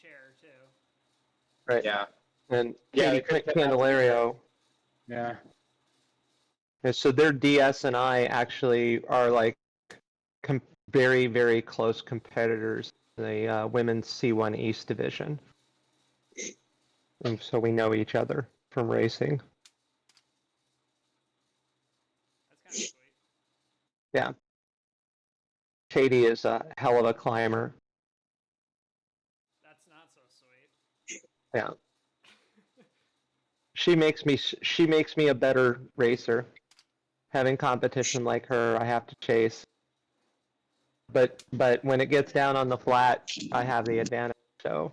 share too. Right. Yeah. And Yeah, Katie Candelario. Yeah. And so their DS and I actually are like very, very close competitors in the women's C1 East division. And so we know each other from racing. That's kind of sweet. Yeah. Katie is a hell of a climber. That's not so sweet. Yeah. She makes me a better racer. Having competition like her, I have to chase. But when it gets down on the flat, I have the advantage. So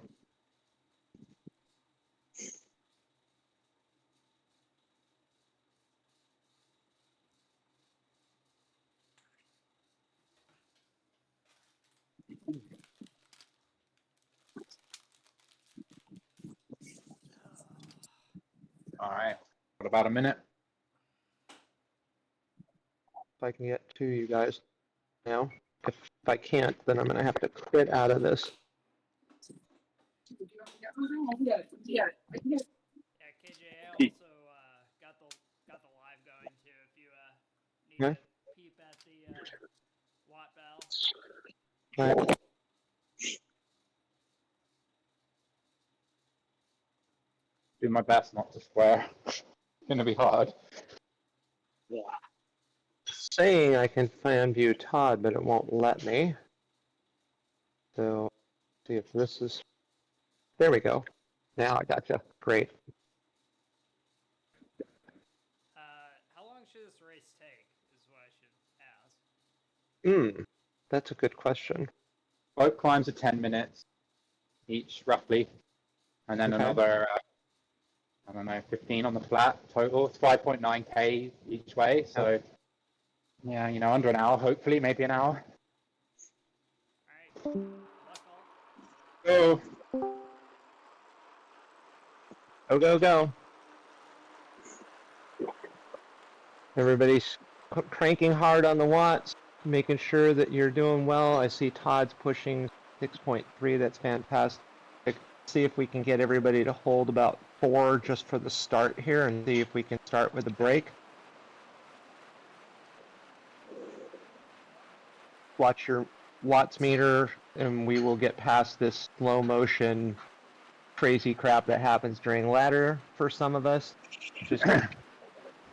All right. What about a minute? if I can get to you guys now. If I can't, then I'm gonna have to quit out of this. Yeah, KJA also got the live going too. If you need Okay. to peep at the watt valve. All right. Do my best not to swear. It's gonna be hard. Yeah. Saying I can fan view Todd, but it won't let me. So see if this is. There we go. Now I gotcha. Great. How long should this race take? Is what I should ask. That's a good question. Both climbs are 10 minutes each, roughly, and then Okay. another, I don't know, 15 on the flat total. It's 5.9K each way, so yeah, you know, under an hour, hopefully, maybe an hour. All right. Luck all. Go. Go, go, go. Everybody's cranking hard on the watts, making sure that you're doing well. I see Todd's pushing 6.3. That's fantastic. See if we can get everybody to hold about 4 just for the start here and see if we can start with a break. Watch your watts meter and we will get past this slow motion crazy crap that happens during ladder for some of us. Just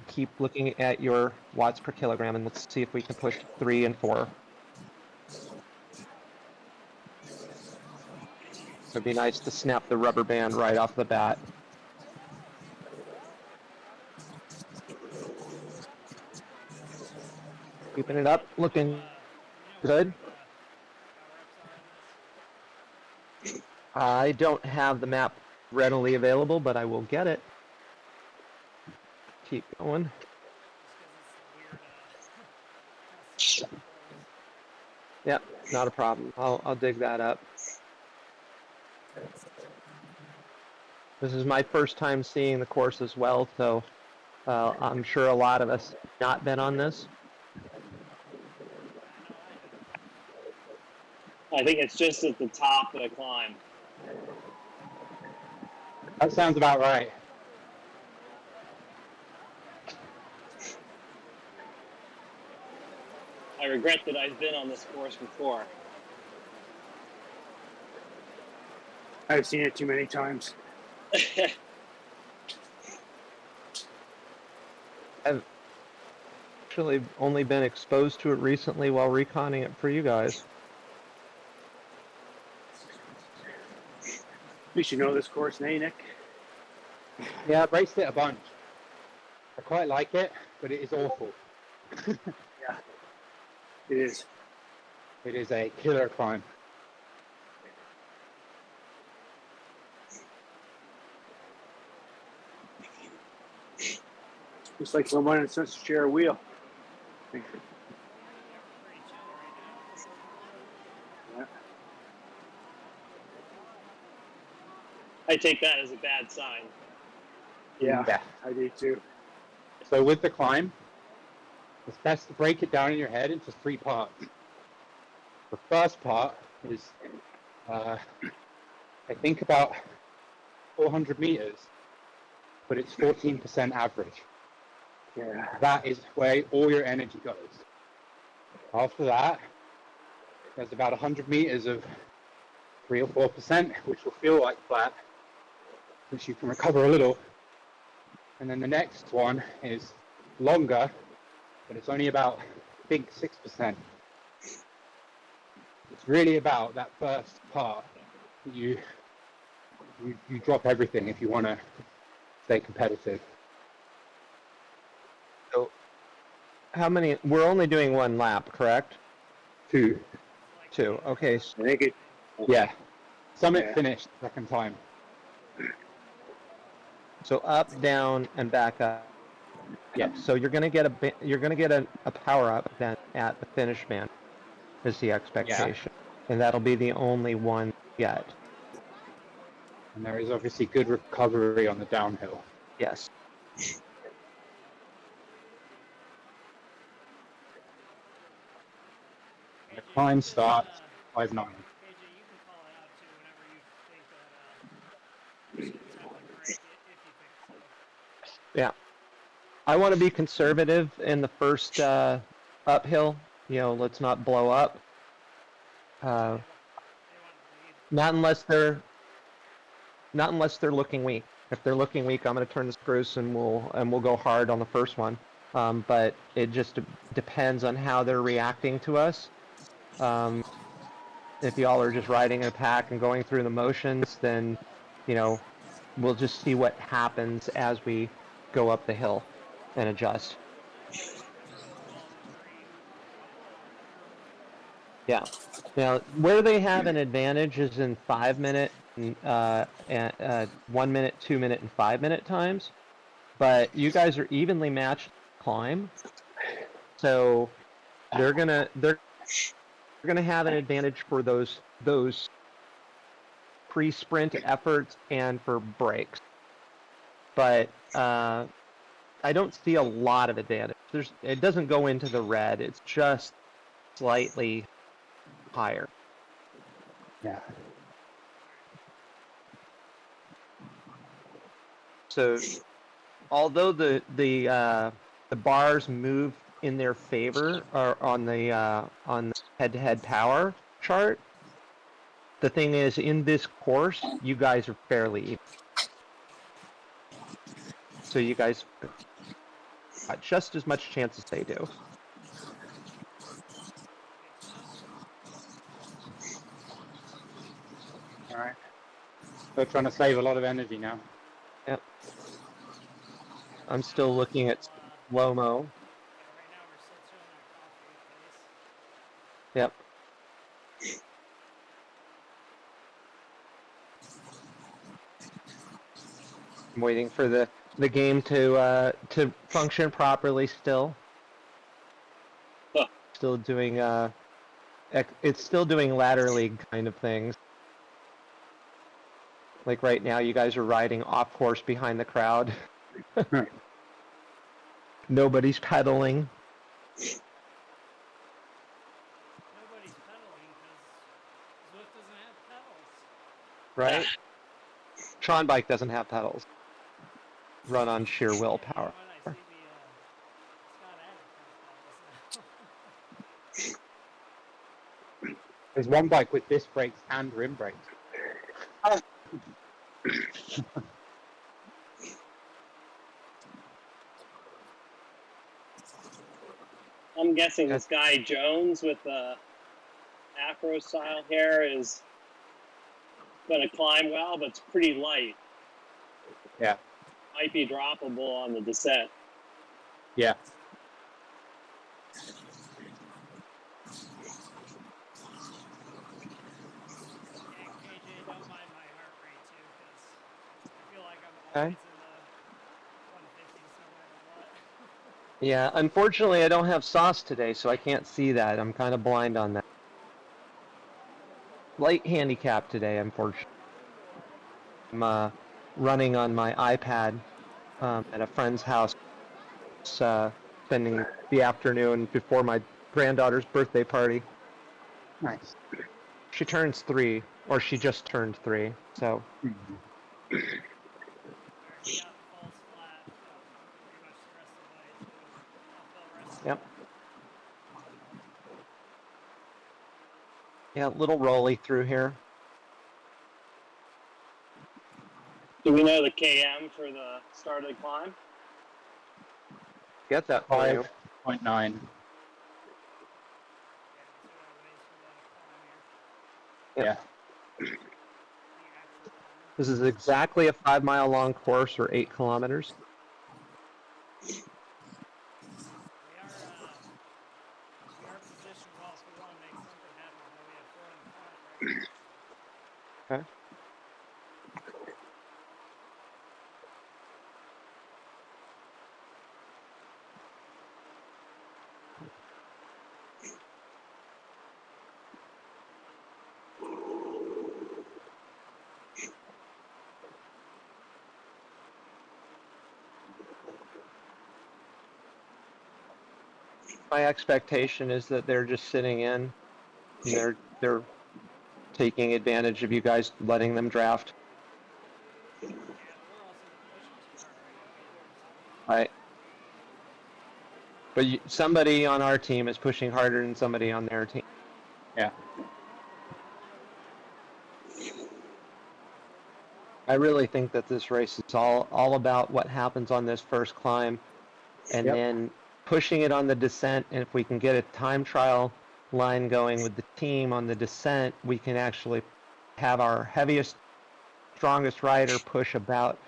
keep looking at your watts per kilogram and let's see if we can push 3 and 4. It'd be nice to snap the rubber band right off the bat. Keeping it up, looking good. I don't have the map readily available, but I will get it. Keep going. Yep, not a problem. I'll dig that up. This is my first time seeing the course as well, so I'm sure a lot of us have not been on this. I think it's just at the top of the climb. That sounds about right. I regret that I've been on this course before. I've seen it too many times. I've actually only been exposed to it recently while reconning it for you guys. At least you know this course, eh, Nick? Yeah, I've raced it a bunch. I quite like it, but it is awful. Yeah, it is. It is a killer climb. Just like someone in such to share a wheel. Yeah. I take that as a bad sign. Yeah, I do too. So with the climb, it's best to break it down in your head into 3 parts. The first part is I think about 400 meters, but it's 14% average. Yeah. That is where all your energy goes. After that, there's about 100 meters of 3 or 4%, which will feel like flat, which you can recover a little. And then the next one is longer, but it's only about, I think, 6%. It's really about that first part. You drop everything if you want to stay competitive. So, how many? We're only doing one lap, correct? 2. 2. Okay. I think it. Yeah. Summit Yeah. finished second time. So up, down, and back up. Yeah. So you're gonna get a power up then at the finish man, is the expectation, and that'll be the only one yet. And there is obviously good recovery on the downhill. Yes. The climb starts 5.9. KJ, you can call it out too whenever you think that you should attempt a break if you think so. Yeah. I want to be conservative in the first uphill. Let's not blow up. They want to lead. Not unless they're looking weak. If they're looking weak, I'm going to turn the screws and we'll go hard on the first one. But it just depends on how they're reacting to us. If y'all are just riding in a pack and going through the motions, then we'll just see what happens as we go up the hill and adjust. Yeah. Now, where they have an advantage is in 5 minute, 1 minute, 2 minute, and 5 minute times. But you guys are evenly matched climb, so they're gonna have an advantage for those pre-sprint efforts and for breaks. But I don't see a lot of advantage. It doesn't go into the red. It's just slightly higher. Yeah. So, although the bars move in their favor or on the head-to-head power chart, the thing is, in this course, you guys are fairly even. So you guys got just as much chance as they do. All right. They're trying to save a lot of energy now. Yep. I'm still looking at slow-mo. Right now we're still showing that coffee face. Yep. I'm waiting for the game to function properly still. Huh. Still doing it's still doing ladder league kind of things. Like right now, you guys are riding off course behind the crowd. Nobody's pedaling. Nobody's pedaling because Zwift doesn't have pedals. Right? Tron bike doesn't have pedals. Run on sheer willpower. When I see the Scott Adams pedals. There's one bike with disc brakes and rim brakes. I'm guessing this guy Jones with the afro style hair is going to climb well, but it's pretty light. Yeah. Might be droppable on the descent. Yeah. KJ, don't mind my heart rate too, because I feel like I'm Okay. always in the 150s no matter what. Yeah, unfortunately I don't have sauce today, so I can't see that. I'm kind of blind on that. Light handicap today, unfortunately. I'm running on my iPad at a friend's house, spending the afternoon before my granddaughter's birthday party. Nice. She turns 3, or she just turned 3. So Mhm. Or he falls flat pretty much the rest of the way too. Uphill rest of the yep, way. yeah, little rolly through here. Do we know the KM for the start of the climb? Get that for you. 5.9. Yeah, Yeah. so we got a ways for the climb here. The actual climb. This is exactly a 5-mile long course, or 8 kilometers. We are positioned well if we want to make something happen. I know we have 4 in the front right now. Okay. My expectation is that they're just sitting in, and they're taking advantage of you guys letting them draft. Yeah, but we're also pushing too hard right now. Right. But somebody on our team is pushing harder than somebody on their team. Yeah. I really think that this race is all about what happens on this first climb, and Yep. then pushing it on the descent. And if we can get a time trial line going with the team on the descent, we can actually have our heaviest, strongest rider push about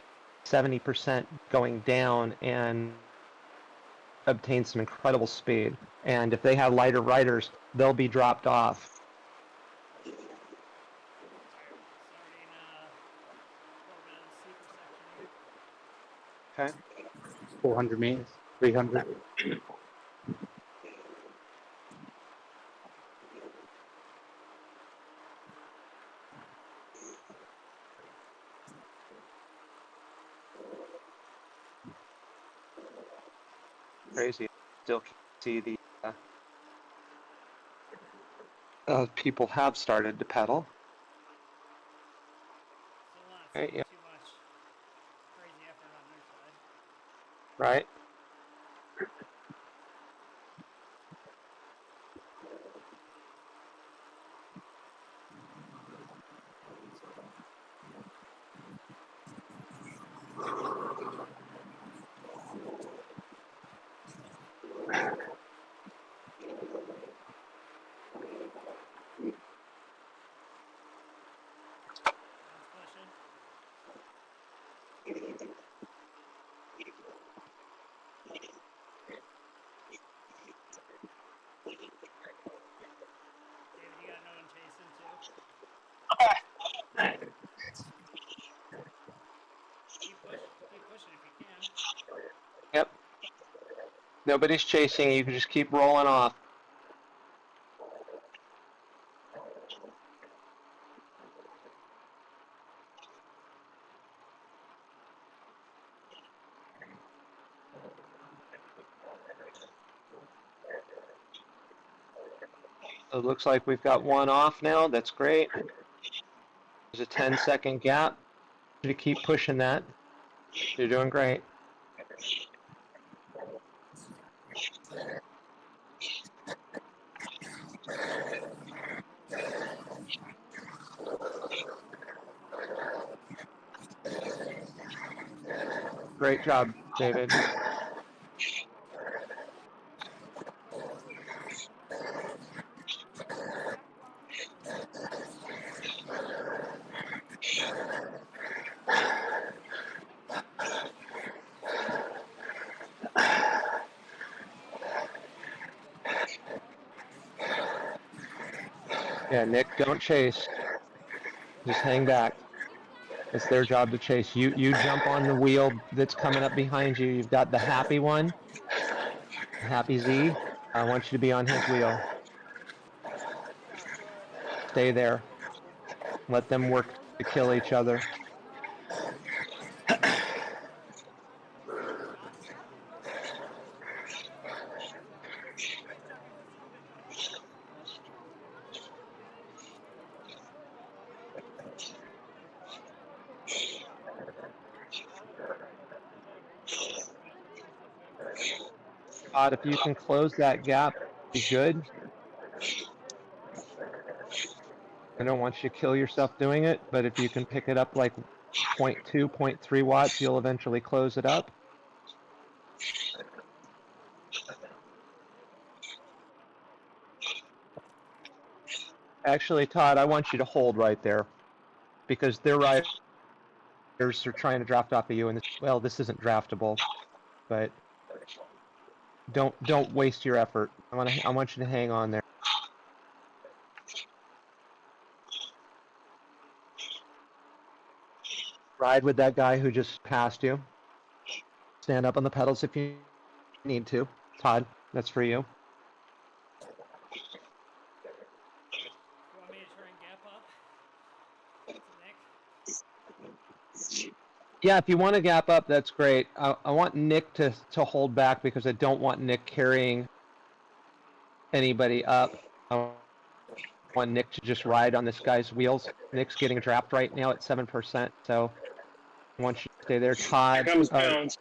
70% going down and obtain some incredible speed. And if they have lighter riders, they'll be dropped off. Starting a little bit of the steeper section here. Okay. 400 meters. 300. Crazy. Still can see the people have started to pedal. Still not Right, seeing yeah. too much crazy effort on their side. Right. That's pushing. David, you got no one chasing too? Keep pushing if you can. Yep. Nobody's chasing. You can just keep rolling off. It looks like we've got one off now. That's great. There's a 10-second gap. You keep pushing that. You're doing great. Great job, David. Yeah, Nick, don't chase. Just hang back. It's their job to chase. You jump on the wheel that's coming up behind you. You've got the happy one, Happy Z. I want you to be on his wheel. Stay there. Let them work to kill each other. Todd, if you can close that gap, be good. I don't want you to kill yourself doing it, but if you can pick it up like 0.2, 0.3 watts, you'll eventually close it up. Actually, Todd, I want you to hold right there because their riders are trying to draft off of you, and well, this isn't draftable, but don't waste your effort. I want you to hang on there. Ride with that guy who just passed you. Stand up on the pedals if you need to. Todd, that's for you. You want me to try and gap up? Nick? Yeah, if you want to gap up, that's great. I want Nick to hold back because I don't want Nick carrying anybody up. I want Nick to just ride on this guy's wheels. Nick's getting trapped right now at 7%, so I want you to stay there. Todd, Here comes Jones.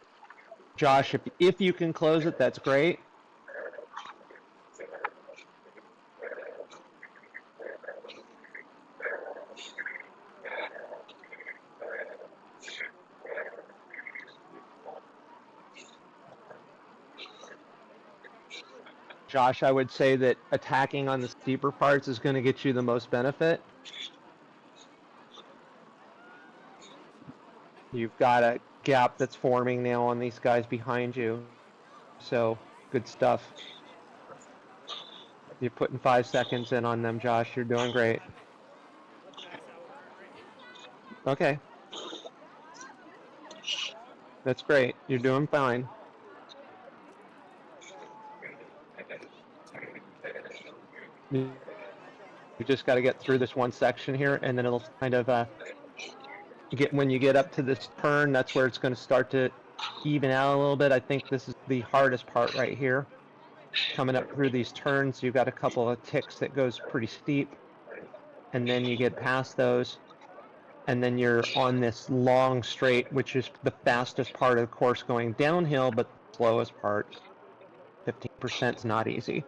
Josh, if you can close it, that's great. Josh, I would say that attacking on the steeper parts is going to get you the most benefit. You've got a gap that's forming now on these guys behind you. So, good stuff. You're putting 5 seconds in on them, Josh. You're doing great. Max out heart rate. Okay. That's great. You're doing fine. You just got to get through this one section here, and then it'll kind of when you get up to this turn, that's where it's going to start to even out a little bit. I think this is the hardest part right here. Coming up through these turns, you've got a couple of ticks that goes pretty steep, and then you get past those, and then you're on this long straight, which is the fastest part of the course going downhill, but the slowest part. 15% is not easy.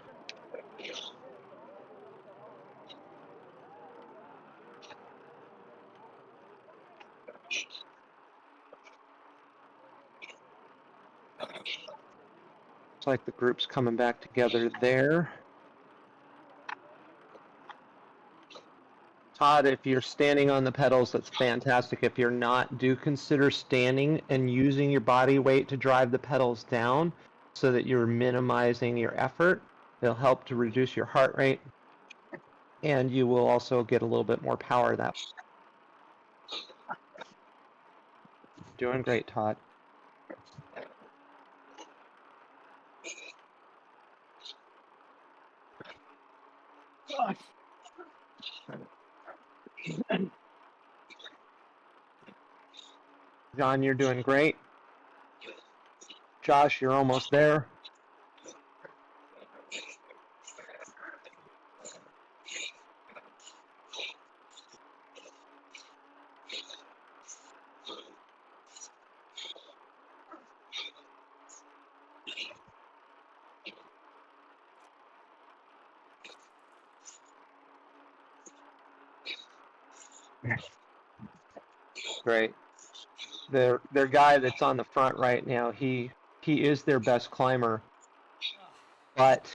Looks like the group's coming back together there. Todd, if you're standing on the pedals, that's fantastic. If you're not, do consider standing and using your body weight to drive the pedals down so that you're minimizing your effort. It'll help to reduce your heart rate, and you will also get a little bit more power that way. Doing great, Todd. John, you're doing great. Josh, you're almost there. Great. Their guy that's on the front right now, he is their best climber, but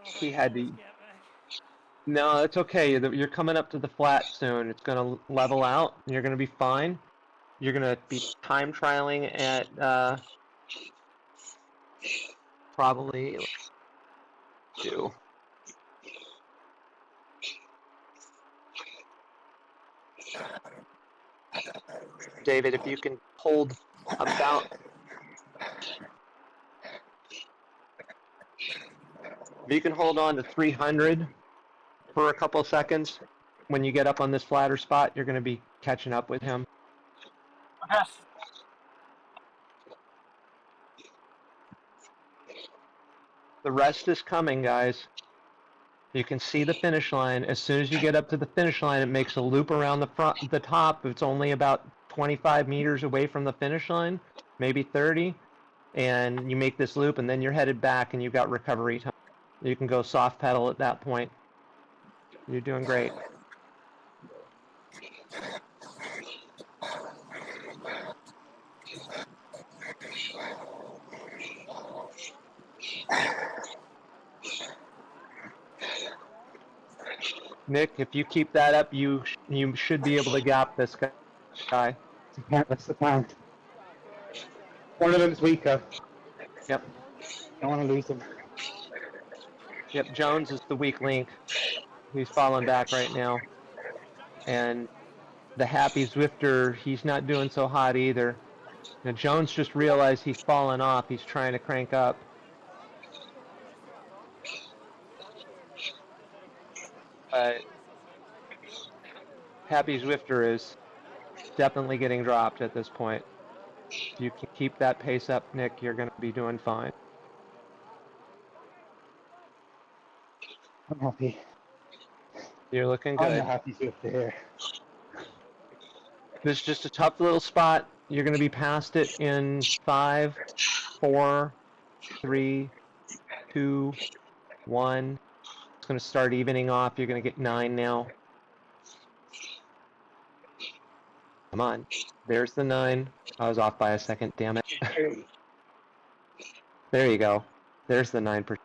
he had to. No, it's okay. You're coming up to the flat soon. It's going to level out, and you're going to be fine. You're going to be time trialing at probably 2. David, if you can hold about. If you can hold on to 300 for a couple of seconds, when you get up on this flatter spot, you're going to be catching up with him. Yes. The rest is coming, guys. You can see the finish line. As soon as you get up to the finish line, it makes a loop around the top. It's only about 25 meters away from the finish line, maybe 30. and you make this loop, and then you're headed back, and you've got recovery time. You can go soft pedal at that point. You're doing great. Nick, if you keep that up, you should be able to gap this guy. That's the plan. One of them's weaker. Yep. I want to lose them. Yep. Jones is the weak link. He's falling back right now. And the happy Zwifter, he's not doing so hot either. Now Jones just realized he's fallen off. He's trying to crank up. But happy Zwifter is definitely getting dropped at this point. If you can keep that pace up, Nick, you're going to be doing fine. I'm happy. You're looking I'm good. not happy with here. This is just a tough little spot. You're going to be past it in 5, 4, 3, 2, 1. It's going to start evening off. You're going to get 9 now. Come on. There's the 9. I was off by a second, damn it. There you go. There's the 9%.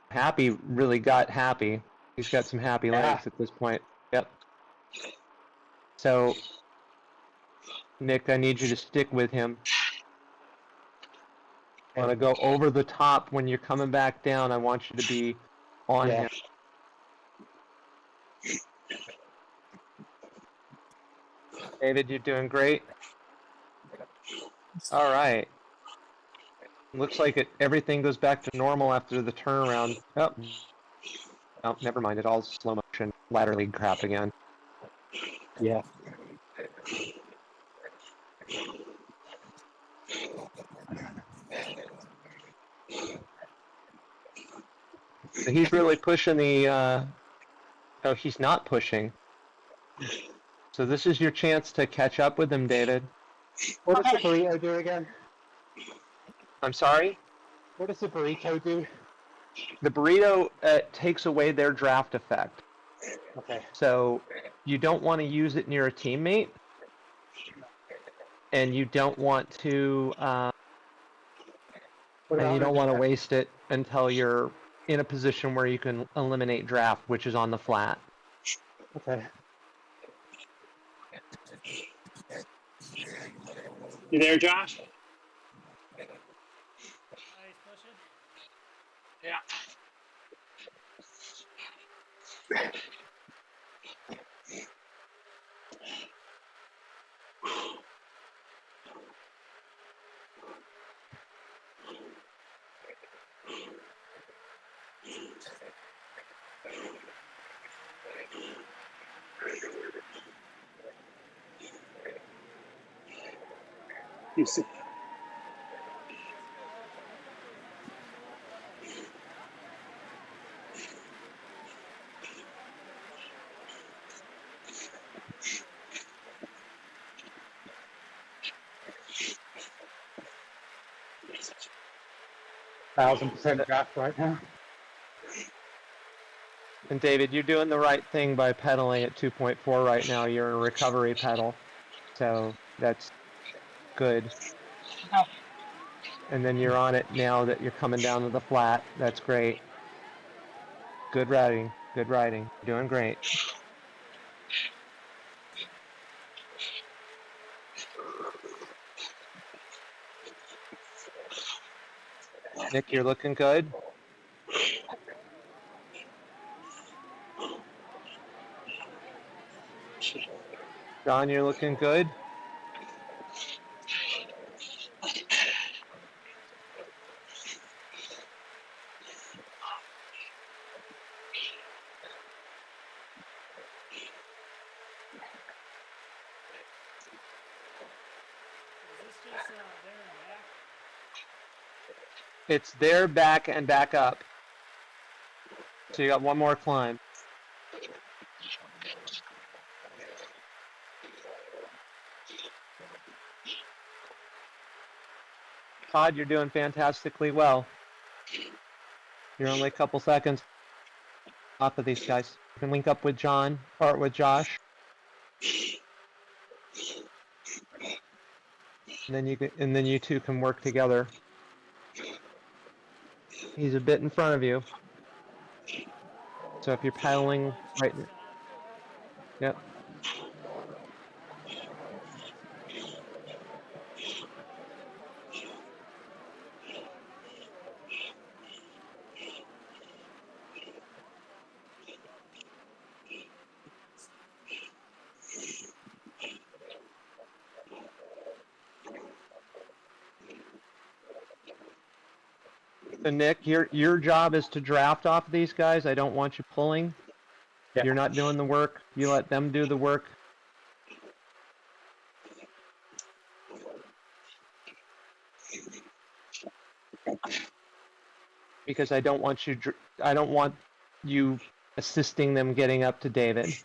Happy really got happy. He's got some happy legs at this point. Yep. So, Nick, I need you to stick with him. I want to go over the top when you're coming back down. I want you to be on him. David, you're doing great. All right. Looks like everything goes back to normal after the turnaround. Oh, never mind. It all slow motion ladder league crap again. Yeah. So he's really pushing the. Oh, he's not pushing. So this is your chance to catch up with him, David. What does the burrito do again? I'm sorry? What does the burrito do? The burrito takes away their draft effect. Okay. So you don't want to use it near a teammate. And you don't want to waste it until you're in a position where you can eliminate draft, which is on the flat. Okay. You there, Josh? He's pushing. Yeah. 1,000% draft right now. And David, you're doing the right thing by pedaling at 2.4 right now. You're in a recovery pedal. So that's good. And then you're on it now that you're coming down to the flat. That's great. Good riding. Good riding. Doing great. Nick, you're looking good. John, you're looking good. It's there, back, and back up. So you got one more climb. Todd, you're doing fantastically well. You're only a couple seconds off of these guys. You can link up with John or with Josh. And then you two can work together. He's a bit in front of you. So if you're paddling right, yep. So Nick, your job is to draft off these guys. I don't want you pulling. Yeah. You're not doing the work. You let them do the work. Because I don't want you assisting them getting up to David.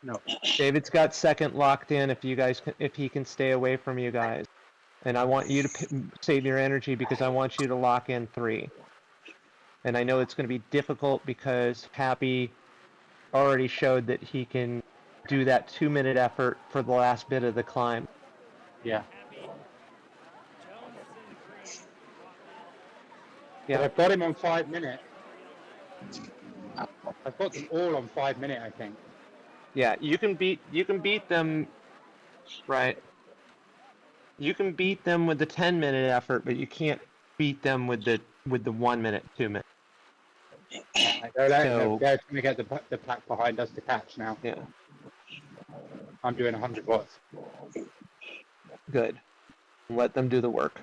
No. David's got second locked in if he can stay away from you guys. And I want you to save your energy because I want you to lock in 3. And I know it's going to be difficult because Happy already showed that he can do that 2-minute effort for the last bit of the climb. Yeah. Happy. Jones is in the green. Walk well. Yeah. But I've got him on 5 minutes. Or you don't let. I've got them all on 5 minutes, I think. Yeah, you can beat them, right? You can beat them with the 10-minute effort, but you can't beat them with the 1 minute, 2 minutes. They're So- trying to get the pack behind us to catch now. Yeah, I'm doing 100 watts. good. Let them do the work.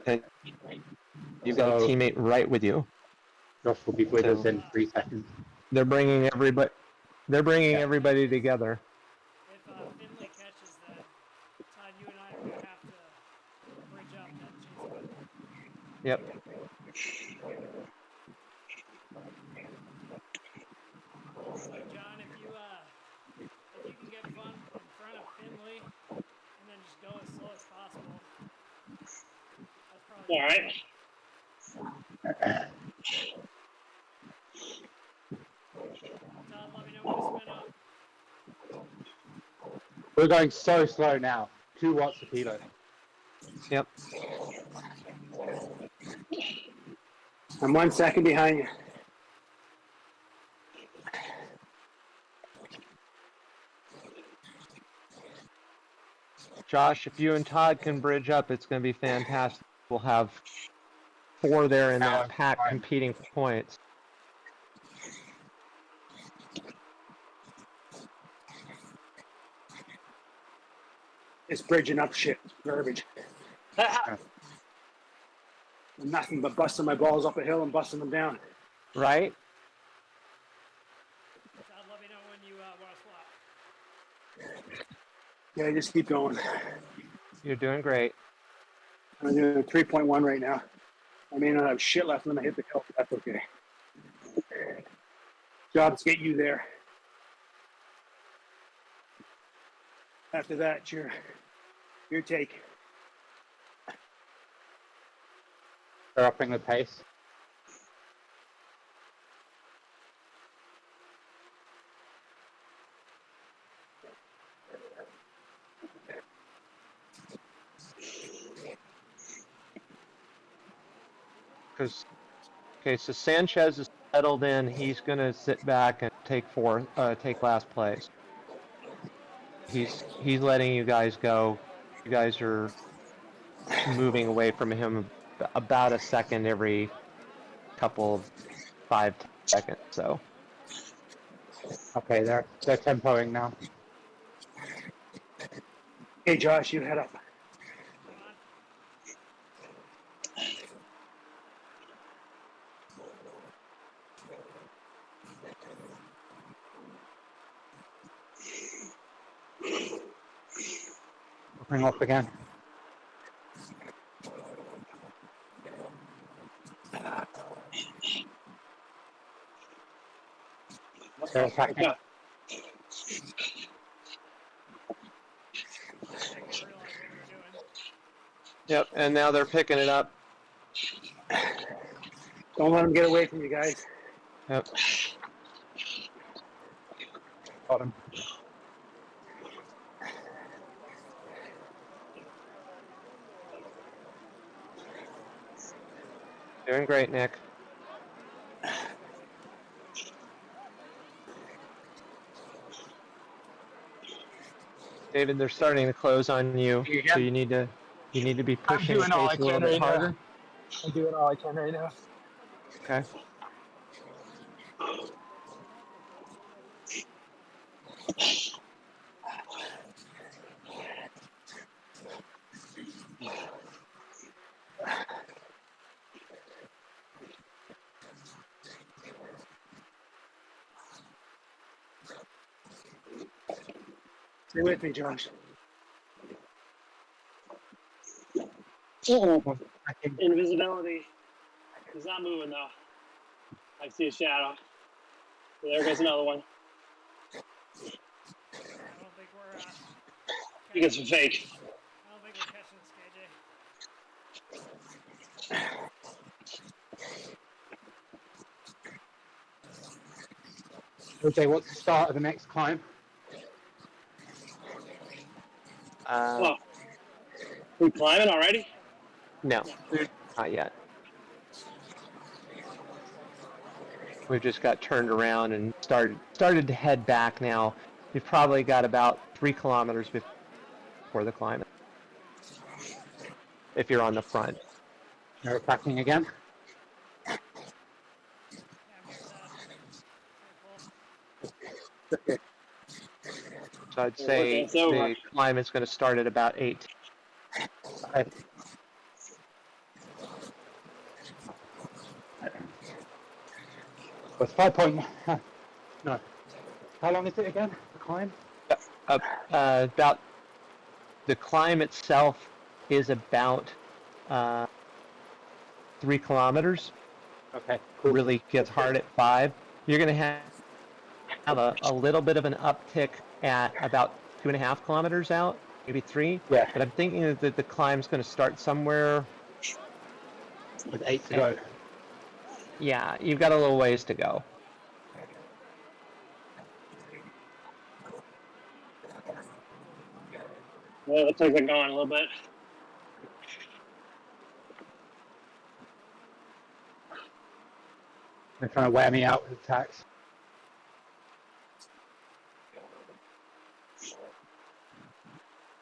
And you've got a So- teammate right with you. Josh will be with So- us in 3 seconds. They're bringing everybody. They're bringing everybody together. If Finley catches that, Todd, you and I are going to have to bridge up and chase him. Yep. So, John, if you can get fun in front of Finley and then just go as slow as possible, that's probably All right. Todd, let me know when to spin up. We're going so slow now. 2 watts a kilo. Yep. I'm 1 second behind you. Josh, if you and Todd can bridge up, it's going to be fantastic. We'll have 4 there in that pack fine. competing for points. This bridging up shit is garbage. I'm nothing but busting my balls up a hill and busting them down. Right? Todd, let me know when you want to swap. Yeah, just keep going. You're doing great. I'm doing 3.1 right now. I may not have shit left when I hit the hill, but that's okay. Job to get you there. After that, it's your take. They're upping the pace. Okay, so Sanchez is settled in. He's going to sit back and take last place. He's letting you guys go. You guys are moving away from him about a second every couple of 5-10 seconds. So Okay, they're tempoing now. Hey, Josh, you head up. Bring off again. They're attacking. Yep, and now they're picking it up. Don't let them get away from you guys. Yep. Got him. Doing great, Nick. David, they're starting to close on you, so you need to be pushing the pace a little bit harder. I'm doing all I can right now. Okay. Stay with me, Josh. Invisibility. He's not moving though. I see a shadow. There goes another one. I don't think we're. You get some fake. I don't think we're catching this KJ. Okay, what's the start of the next climb? Oh, we climbing already? No, not yet. We just got turned around and started to head back now. You've probably got about 3 kilometers before the climb. If you're on the front. They're attacking again. Yeah, I'm here, So I'd We're say working us over. the climb is going to start at about 8. Okay. Well, it's 5 point. No. How long is it again? The climb? About the climb itself is about 3 kilometers. Okay. Cool. Really gets hard at 5. You're going to have a little bit of an uptick at about 2.5 kilometers out, maybe 3. Yeah. But I'm thinking that the climb's going to start somewhere. With 8 to go. Yeah, you've got a little ways to go. Well, it looks like they're going a little bit. They're trying to wear me out with attacks.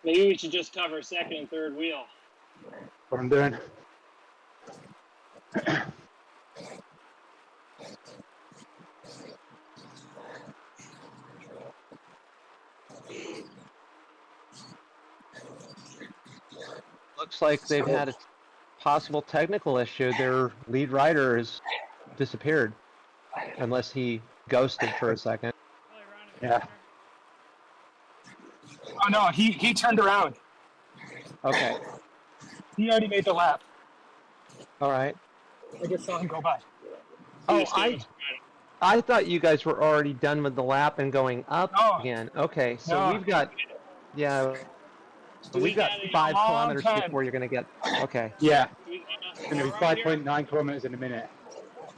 Maybe we should just cover second and third wheel. What I'm doing. Looks like they've had a possible technical issue. Their lead rider has disappeared, unless he ghosted for a second. Probably around in the Yeah. corner. Oh no, he turned around. Okay, He already made the lap. all right. I just saw him go by. Oh, I thought you guys were already done with the lap and going up No. again. Okay, so No. we've got, yeah, we've got get a 5 long kilometers time. before you're going to get. Okay, Yeah. We get It's going to be 5.9 kilometers in a minute.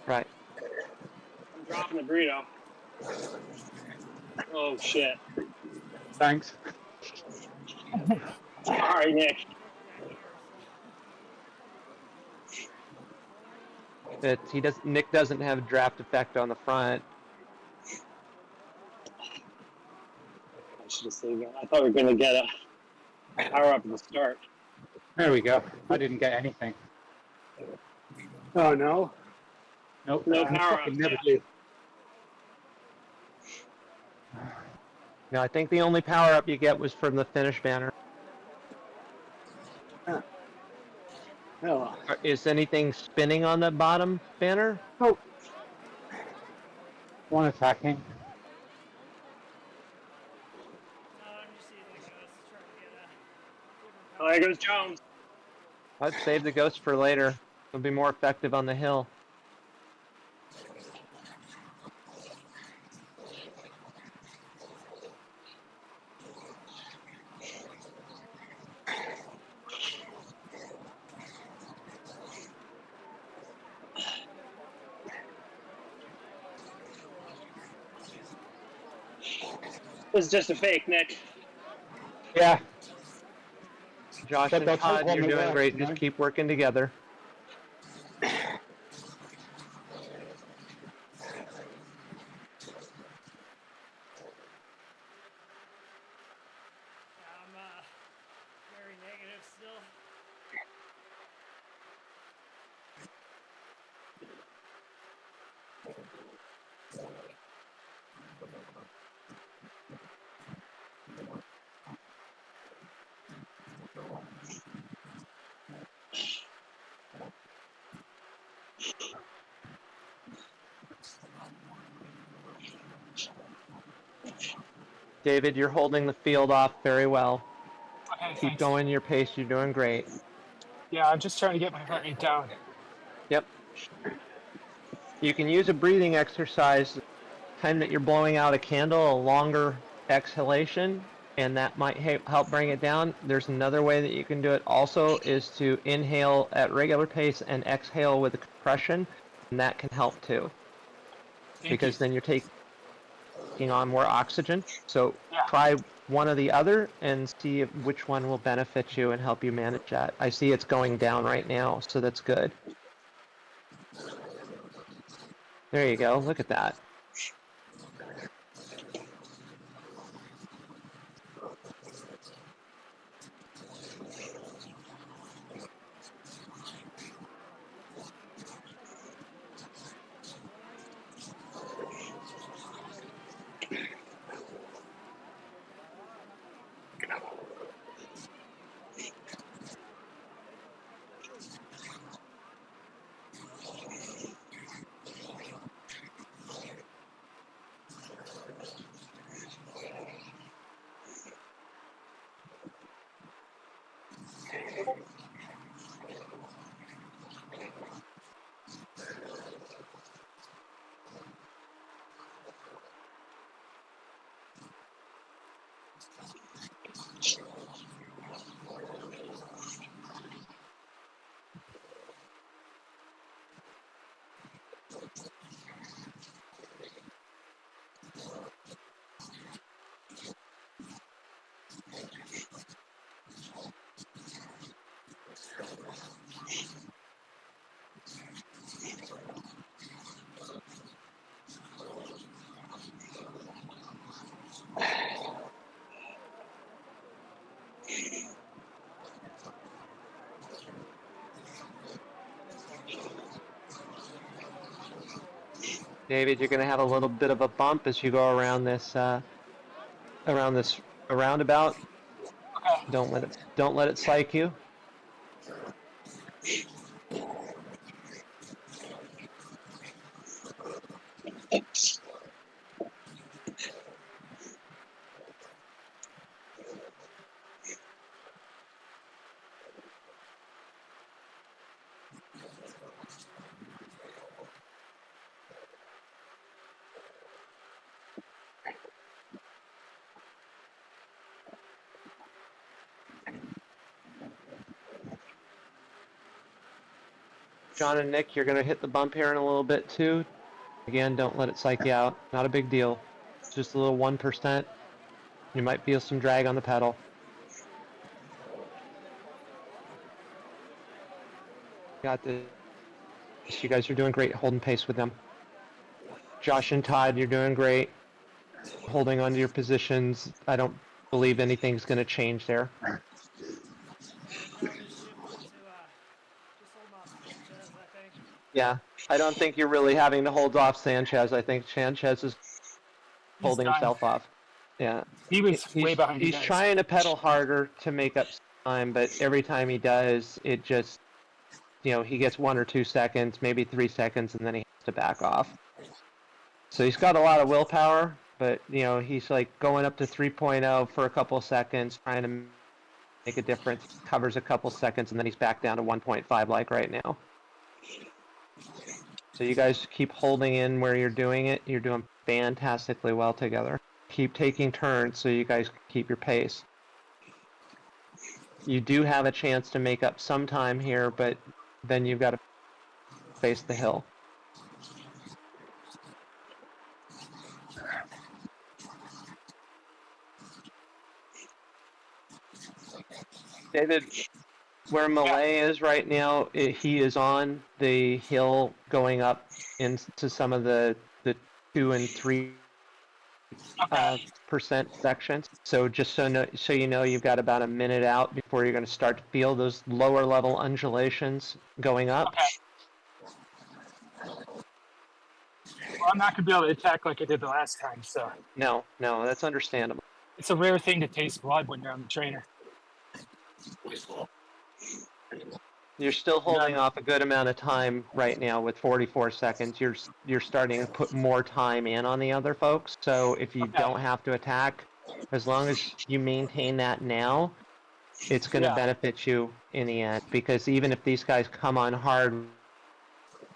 right. I'm dropping the burrito. Oh shit. Thanks. Sorry, Nick. That Nick doesn't have draft effect on the front. I should have saved it. I thought we were going to get a power up at the start. There we go. I didn't get anything. Oh no. Nope. No I power fucking up, never yeah. do. No, I think the only power up you get was from the finish banner. Oh. Is anything spinning on the bottom banner? Oh. One attacking. No, I'm just using the ghost to try to get a. Oh, there goes Jones. I'd save the ghost for later. It'll be more effective on the hill. was just a fake, Nick. Yeah. Josh But and they'll take Todd, one you're that doing works, great. you Just know? keep working together. Yeah, I'm very negative still. David, you're holding the field off very well. Okay, Keep thanks. going your pace. You're doing great. Yeah, I'm just trying to get my heart rate down. Yep. You can use a breathing exercise. Time that you're blowing out a candle, a longer exhalation, and that might help bring it down. There's another way that you can do it also is to inhale at regular pace and exhale with a compression, and that can help too. Thank you. Because then you're taking on more oxygen. So Yeah. try one or the other and see which one will benefit you and help you manage that. I see it's going down right now, so that's good. There you go. Look at that. David, you're going to have a little bit of a bump as you go around this roundabout. Okay. Don't let it psych you. John and Nick, you're going to hit the bump here in a little bit too. Again, don't let it psych you out. Not a big deal. Just a little 1%. You might feel some drag on the pedal. Got this. You guys are doing great holding pace with them. Josh and Todd, you're doing great. Holding on to your positions. I don't believe anything's going to change there. I'm just shifting to just holding off Sanchez, I think. Yeah. I don't think you're really having to hold off Sanchez. I think Sanchez is He's holding done. himself off. Yeah. He was way behind you He's guys. trying to pedal harder to make up time, but every time he does, it just, he gets 1 or 2 seconds, maybe 3 seconds, and then he has to back off. So he's got a lot of willpower, but, he's like going up to 3.0 for a couple of seconds, trying to make a difference, covers a couple seconds, and then he's back down to 1.5 like right now. So you guys keep holding in where you're doing it. You're doing fantastically well together. Keep taking turns so you guys keep your pace. You do have a chance to make up some time here, but then you've got to face the hill. David, where Malay is right now, he is on the hill going up into some of the 2 and 3 Okay. percent sections. So just so you know, you've got about a minute out before you're going to start to feel those lower level undulations going up. Okay. Well, I'm not gonna be able to attack like I did the last time, so No, that's understandable. it's a rare thing to taste blood when you're on the trainer. You're still holding None. off a good amount of time right now with 44 seconds. You're starting to put more time in on the other folks. So if you Okay. don't have to attack, as long as you maintain that now, it's going to Yeah. benefit you in the end. Because even if these guys come on hard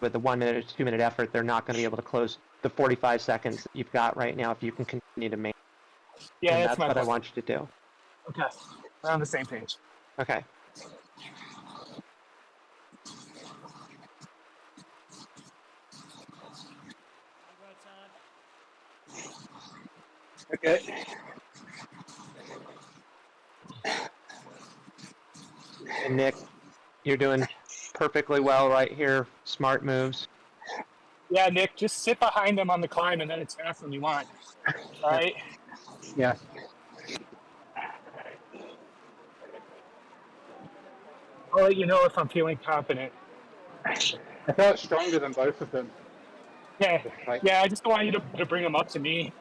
with a 1 minute or 2 minute effort, they're not going to be able to close the 45 seconds that you've got right now if you can continue to maintain. Yeah, And that's that's my what I point. want you to do. Okay. We're on the same page. Okay. I'll go outside. Okay. And Nick, you're doing perfectly well right here. Smart moves. Yeah, Nick, just sit behind them on the climb and then attack when you want. All right? Yeah. I'll let you know if I'm feeling confident. I felt stronger than both of them. Yeah, Like, yeah. I just don't want you to bring them up to me.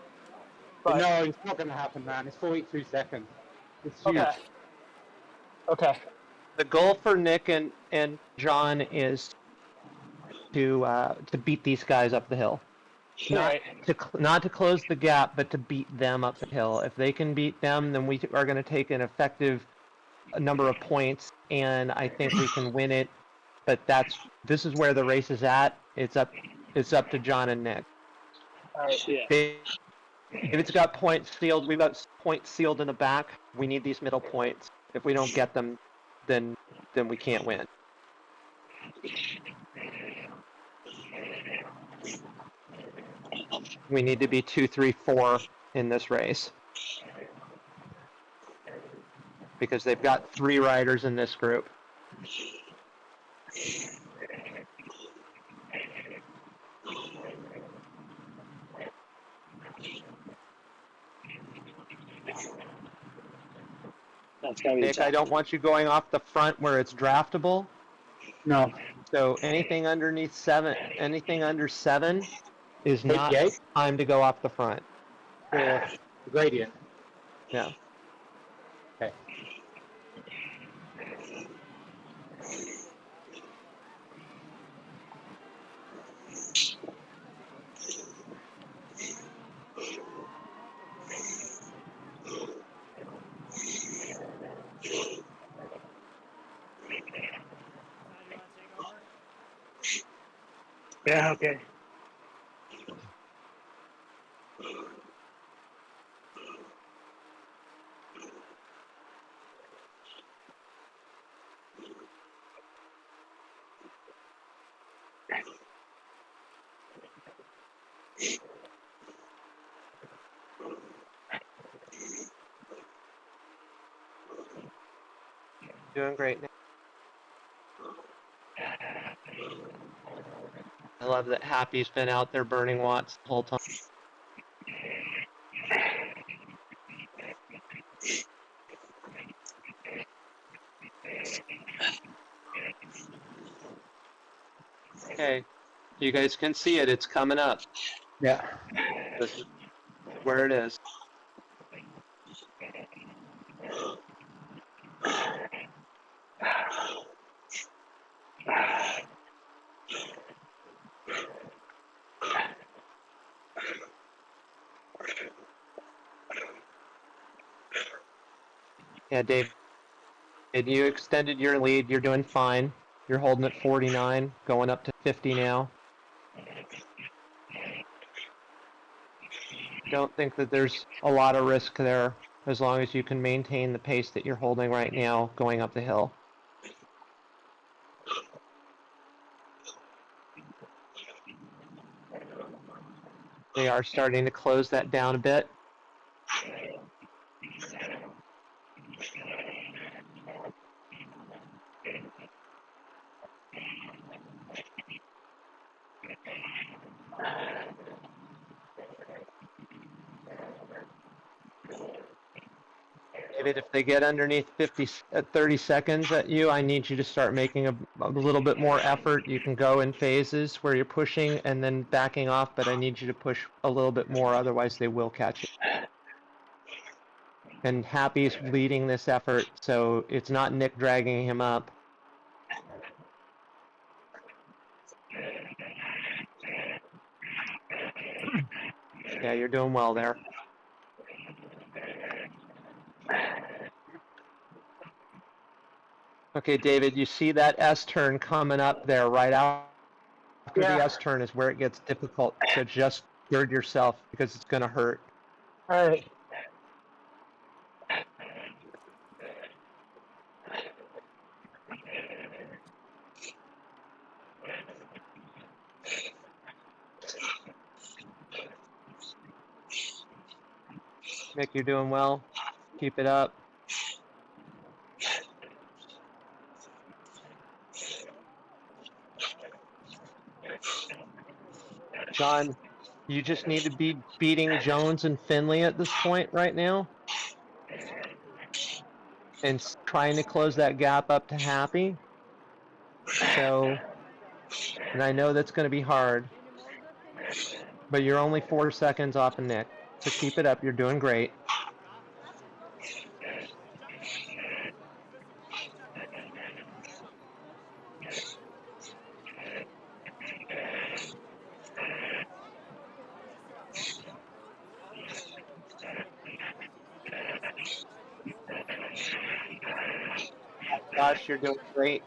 But no, it's not going to happen, man. It's 42 seconds. It's huge. okay, okay, The goal for Nick and John is to beat these guys up the hill. right. Not to close the gap, but to beat them up the hill. If they can beat them, then we are going to take an effective number of points, and I think we can win it. But this is where the race is at. It's up to John and Nick. All right. Yeah. David's got points sealed. We've got points sealed in the back. We need these middle points. If we don't get them, then we can't win. We need to be 2, 3, 4 in this race because they've got 3 riders in this group. That's gonna be Nick, tough. I don't want you going off the front where it's draftable. No. So anything underneath 7, anything under 7 is not 88? time to go off the front. The gradient. Yeah. Okay. Now, do you want to take over? Yeah, okay. Doing great, Nick. I love that Happy's been out there burning watts the whole time. Okay, you guys can see it. It's coming up. Yeah. This is where it is. Yeah, Dave, you extended your lead. You're doing fine. You're holding at 49, going up to 50 now. Don't think that there's a lot of risk there as long as you can maintain the pace that you're holding right now going up the hill. They are starting to close that down a bit. David, if they get underneath 30 seconds at you, I need you to start making a little bit more effort. You can go in phases where you're pushing and then backing off, but I need you to push a little bit more, otherwise they will catch you. And Happy's leading this effort, so it's not Nick dragging him up. Yeah, you're doing well there. Okay, David, you see that S-turn coming up there right after Yeah. the S-turn is where it gets difficult, so just gird yourself because it's going to hurt. All right. Nick, you're doing well. Keep it up. John, you just need to be beating Jones and Finley at this point right now. And trying to close that gap up to Happy. So, and I know that's going to be hard. But you're only 4 seconds off of Nick. So keep it up. You're doing great. Josh, you're doing great.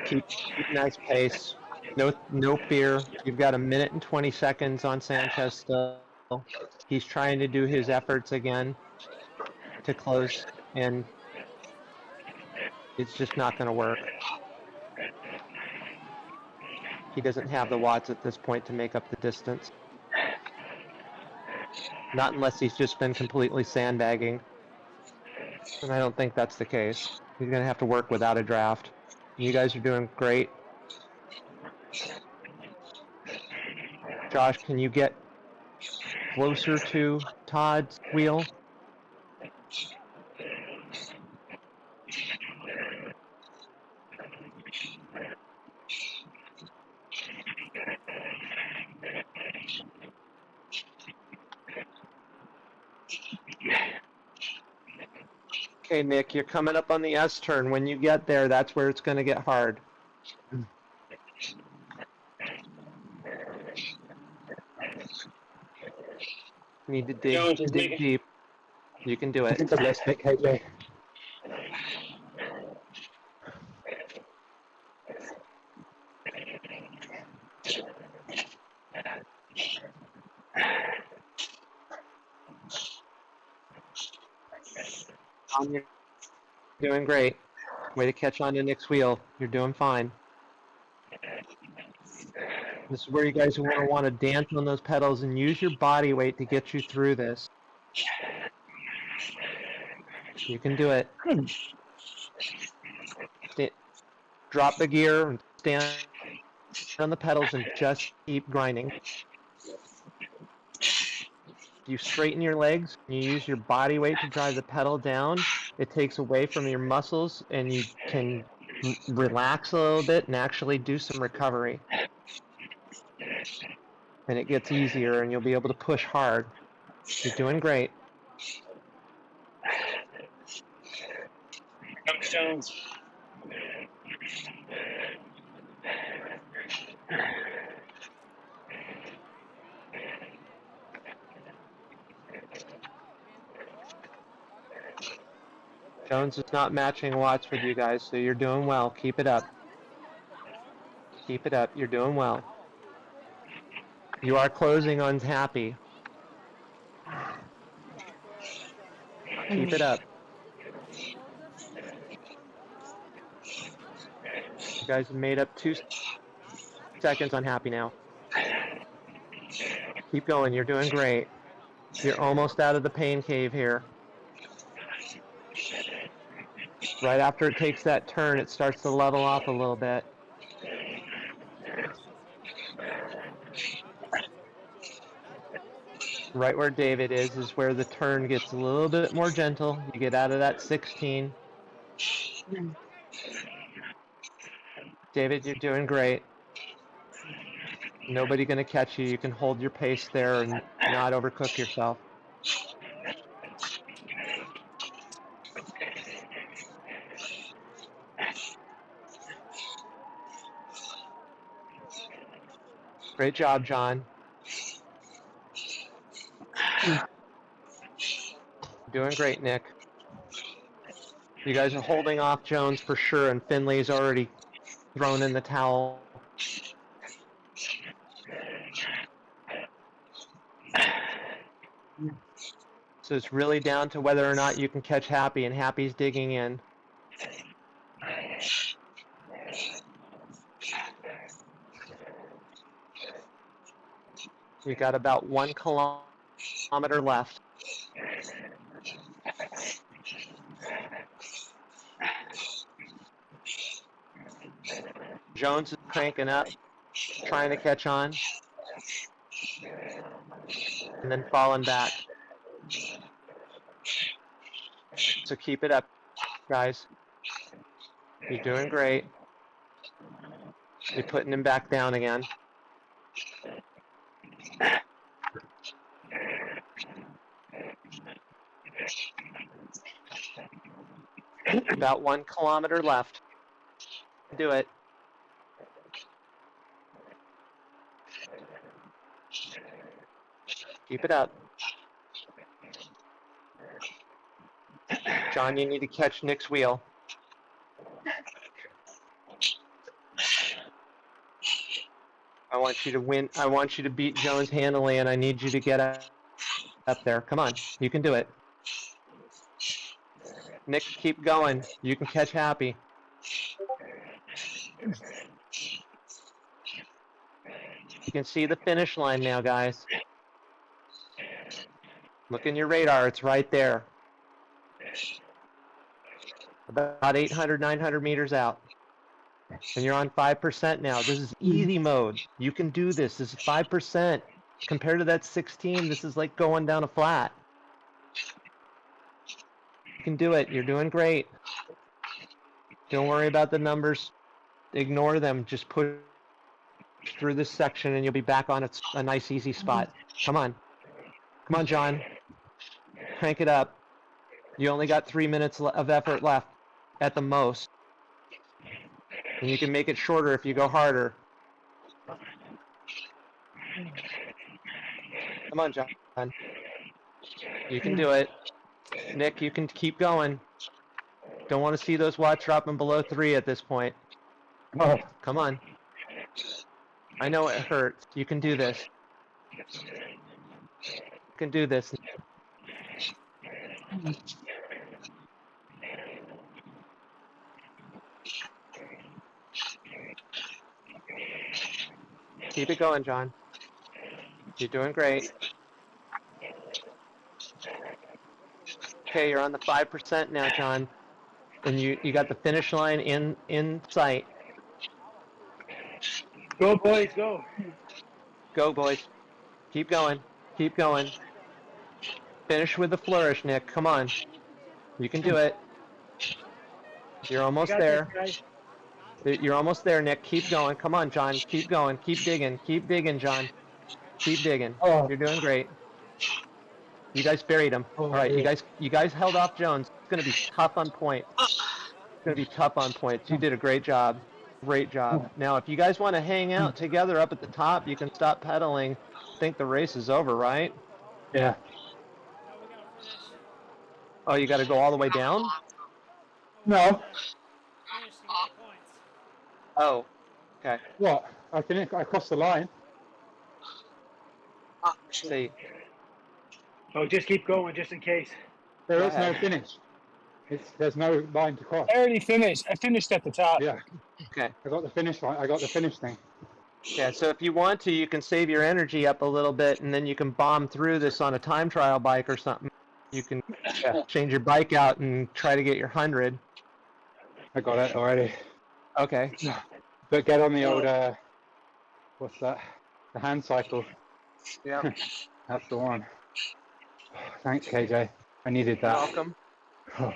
Keep nice pace. No fear. You've got 1 minute and 20 seconds on Sanchez still. He's trying to do his efforts again to close, and it's just not going to work. He doesn't have the watts at this point to make up the distance. Not unless he's just been completely sandbagging. And I don't think that's the case. He's going to have to work without a draft. You guys are doing great. Josh, can you get closer to Todd's wheel? Okay, Nick, you're coming up on the S-turn. When you get there, that's where it's going to get hard. You need to dig deep. You can do I it. think I've lost Nick, KJ. You're doing great. Way to catch on to Nick's wheel. You're doing fine. This is where you guys want to dance on those pedals and use your body weight to get you through this. You can do it. Drop the gear and stand on the pedals and just keep grinding. You straighten your legs, you use your body weight to drive the pedal down. It takes away from your muscles and you can relax a little bit and actually do some recovery. And it gets easier and you'll be able to push hard. You're doing great. Comes Jones. Jones is not matching watts with you guys, so you're doing well. Keep it up. Keep it up. You're doing well. You are closing on Happy. Keep it up. You guys have made up 2 seconds on Happy now. Keep going. You're doing great. You're almost out of the pain cave here. Right after it takes that turn, it starts to level off a little bit. Right where David is where the turn gets a little bit more gentle. You get out of that 16. David, you're doing great. Nobody going to catch you. You can hold your pace there and not overcook yourself. Great job, John. Doing great, Nick. You guys are holding off Jones for sure, and Finley's already thrown in the towel. So it's really down to whether or not you can catch Happy, and Happy's digging in. You got about 1 kilometer left. Jones is cranking up, trying to catch on, and then falling back. So keep it up, guys. You're doing great. You're putting him back down again. About 1 kilometer left. Do it. Keep it up. John, you need to catch Nick's wheel. I want you to win. I want you to beat Jones handily, and I need you to get up there. Come on. You can do it. Nick, keep going. You can catch Happy. You can see the finish line now, guys. Look in your radar. It's right there. About 800, 900 meters out. And you're on 5% now. This is easy mode. You can do this. This is 5%. Compared to that 16, this is like going down a flat. You can do it. You're doing great. Don't worry about the numbers. Ignore them. Just push through this section and you'll be back on a nice, easy spot. Come on. Come on, John. Crank it up. You only got 3 minutes of effort left at the most. And you can make it shorter if you go harder. Come on, John. You can do it. Nick, you can keep going. Don't want to see those watts dropping below 3 at this point. Oh, come on. I know it hurts. You can do this. You can do this. Keep it going, John. You're doing great. Okay, you're on the 5% now, John. And you got the finish line in sight. Go, boys, go. Go, boys. Keep going. Keep going. Finish with the flourish, Nick. Come on. You can do it. You're almost there. You're almost there, Nick. Keep going. Come on, John. Keep going. Keep digging. Keep digging, John. Keep digging. Oh. You're doing great. You guys buried him. All right, you guys held off Jones. It's going to be tough on point. It's going to be tough on points. You did a great job. Great job. Now, if you guys want to hang out together up at the top, you can stop pedaling. I think the race is over, right? Yeah. No, we gotta finish. Oh, you got to go all the way down? No. Finish to get the points. Oh, okay. What? I crossed the line. See. Oh, just keep going, just in case. There Go is no ahead. finish. There's no line to cross. I already finished. I finished at the top. Yeah. Okay. I got the finish line. I got the finish thing. Yeah, so if you want to, you can save your energy up a little bit, and then you can bomb through this on a time trial bike or something. You can change your bike out and try to get your 100. I got it already. Okay. But get on the old, what's that? The hand cycle. Yeah. That's the one. Thanks, KJ. I needed You're that. welcome. Oh,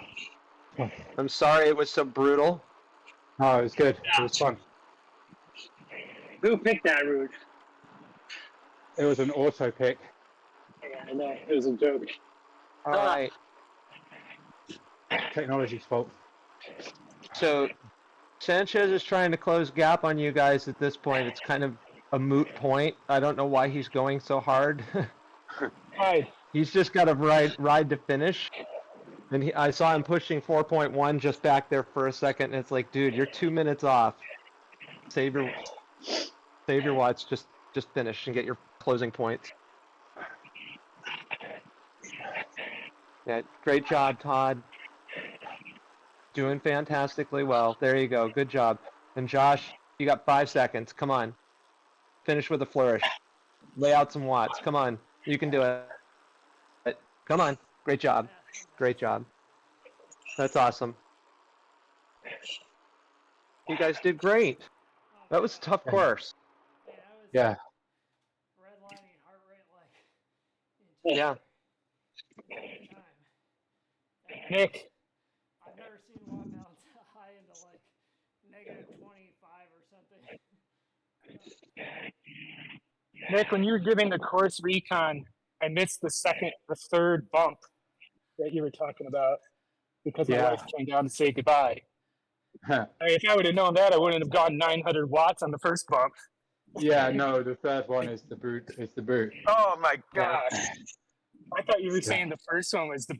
I'm sorry it was so brutal. it was good. It was fun. Who picked that route? It was an auto pick. Yeah, I know. It was a joke. All right. Technology's fault. So Sanchez is trying to close gap on you guys at this point. It's kind of a moot point. I don't know why he's going so hard. Hi. He's just got to ride to finish. And I saw him pushing 4.1 just back there for a second, and it's like, dude, you're 2 minutes off. Save your watts. Just finish and get your closing points. Yeah, great job, Todd. Doing fantastically well. There you go. Good job. And Josh, you got 5 seconds. Come on. Finish with a flourish. Lay out some watts. Come on. You can do it. Come on. Great job. Great job. That's awesome. You guys did great. That was a tough course. Yeah, I was Yeah. redlining heart rate like Yeah. entire time. Nick. I've never seen watt balance high into like -25 or something. Nick, when you were giving the course recon, I missed the third bump that you were talking about because my Yeah. wife came down to say goodbye. If I would have known that, I wouldn't have gone 900 watts on the first bump. Yeah, no, the third one is the boot. It's the boot. Oh my gosh. I thought you were saying the first one was the